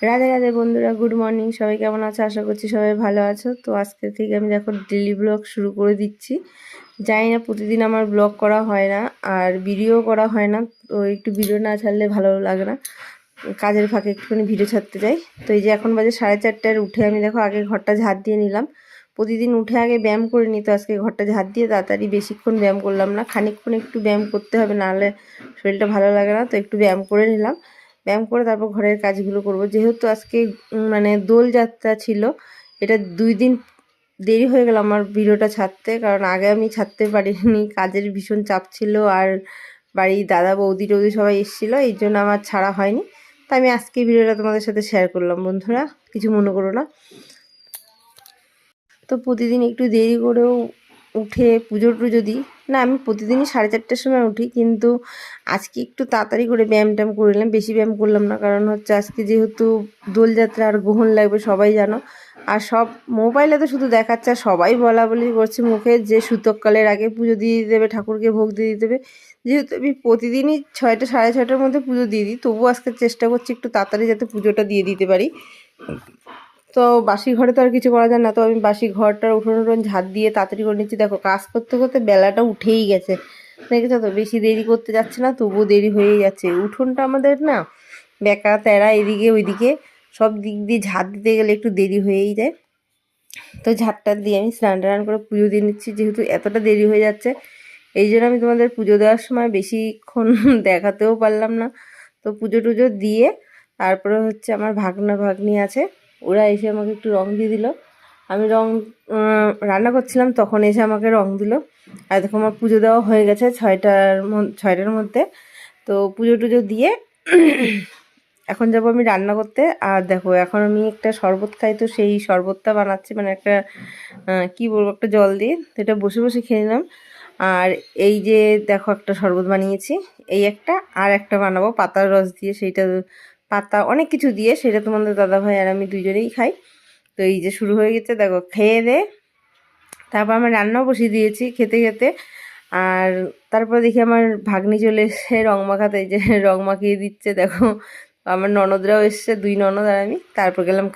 রাধে রাধে বন্ধুরা, good morning. সবাই কেমন আছো? আশা করছি সবাই ভালো আছো। তো আজকে থেকে আমি দেখো ডেলি ব্লগ শুরু করে দিচ্ছি। জানি না প্রতিদিন আমার ব্লগ করা হয় না আর ভিডিও করা হয় না, তো একটু ভিডিও না ছাড়লে ভালো লাগে না। কাজের ফাঁকে একটুখানি ভিডিও ছাড়তে যাই। তো এই যে এখন বাজে 4:30, উঠে আমি দেখো আগে ঘরটা ঝাড় দিয়ে নিলাম। প্রতিদিন উঠে আগে ব্যায়াম করে নিই, তো আজকে ঘরটা ঝাড় দিয়ে তাড়াতাড়ি বেশিক্ষণ ব্যায়াম করলাম না, খানিকক্ষণ একটু ব্যায়াম করতে হবে, নাহলে শরীরটা ভালো লাগে না। তো একটু ব্যায়াম করে নিলাম। ব্যায়াম করে তারপর ঘরের কাজগুলো করব। যেহেতু আজকে মানে দোলযাত্রা ছিল, এটা 2 দিন দেরি হয়ে গেল আমার ভিডিওটা ছাড়তে, কারণ আগে আমি ছাড়তে পারিনি, কাজের ভীষণ চাপ ছিল আর বাড়ির দাদা বৌদি টৌদি সবাই এসেছিলো, এই জন্য আমার ছাড়া হয়নি। তাই আমি আজকে ভিডিওটা তোমাদের সাথে শেয়ার করলাম। বন্ধুরা কিছু মনে করো না। তো প্রতিদিন একটু দেরি করেও উঠে পুজো টুজো দিই না, আমি প্রতিদিনই 4:30টার সময় উঠি, কিন্তু আজকে একটু তাড়াতাড়ি করে ব্যায়াম ট্যায়াম করে নিলাম। বেশি ব্যায়াম করলাম না, কারণ হচ্ছে আজকে যেহেতু দোলযাত্রা আর গ্রহণ লাগবে সবাই জানো। আর সব মোবাইলে তো শুধু দেখাচ্ছে, আর সবাই বলা বলি করছে মুখে যে সূতককালের আগে পুজো দিয়ে দিতে হবে, ঠাকুরকে ভোগ দিয়ে দিতে হবে। যেহেতু আমি প্রতিদিনই 6টা 6:30টার মধ্যে পুজো দিয়ে দিই, তবুও আজকে চেষ্টা করছি একটু তাড়াতাড়ি যাতে পুজোটা দিয়ে দিতে পারি। তো বাসি ঘরে তো আর কিছু করা যায় না, তো আমি বাসি ঘরটার উঠোন ঝাড় দিয়ে তাড়াতাড়ি করে নিচ্ছি। দেখো কাজ করতে করতে বেলাটা উঠেই গেছে, দেখেছো তো? বেশি দেরি করতে যাচ্ছে না, তবুও দেরি হয়েই যাচ্ছে। উঠোনটা আমাদের না বেঁকা তেরা, এদিকে ওইদিকে সব দিক দিয়ে ঝাড় দিতে গেলে একটু দেরি হয়েই যায়। তো ঝাড়টা দিয়ে আমি স্নান টান করে পুজো দিয়ে নিচ্ছি, যেহেতু এতটা দেরি হয়ে যাচ্ছে। এই জন্য আমি তোমাদের পুজো দেওয়ার সময় বেশিক্ষণ দেখাতেও পারলাম না। তো পুজো টুজো দিয়ে তারপরে হচ্ছে আমার ভাগনা ভাগ্নি আছে, ওরা এসে আমাকে একটু রং দিয়ে দিল। আমি রান্না করছিলাম, তখন এসে আমাকে রং দিল। আর দেখো আমার পুজো দেওয়া হয়ে গেছে 6টার মধ্যে। তো পুজো টুজো দিয়ে এখন যাবো আমি রান্না করতে। আর দেখো এখন আমি একটা শরবত খাই, তো সেই শরবতটা বানাচ্ছি, মানে একটা কি বলবো, একটা জল দিয়ে, তো এটা বসে বসে খেয়ে নিলাম। আর এই যে দেখো একটা শরবত বানিয়েছি, এই একটা, আর একটা বানাবো পাতার রস দিয়ে, সেইটা পাতা অনেক কিছু দিয়ে, সেটা তোমাদের দাদাভাই আর আমি দুজনেই খাই। তো এই যে শুরু হয়ে গেছে, দেখো খেয়ে দে। তারপর আমার রান্নাও বসিয়ে দিয়েছি খেতে খেতে। আর তারপর দেখি আমার ভাগ্নি চলে এসে রং মাখাতে, এই যে রং মাখিয়ে দিচ্ছে দেখো। আমার ননদরাও এসছে, 2 ননদ আর আমি। তারপর গেলাম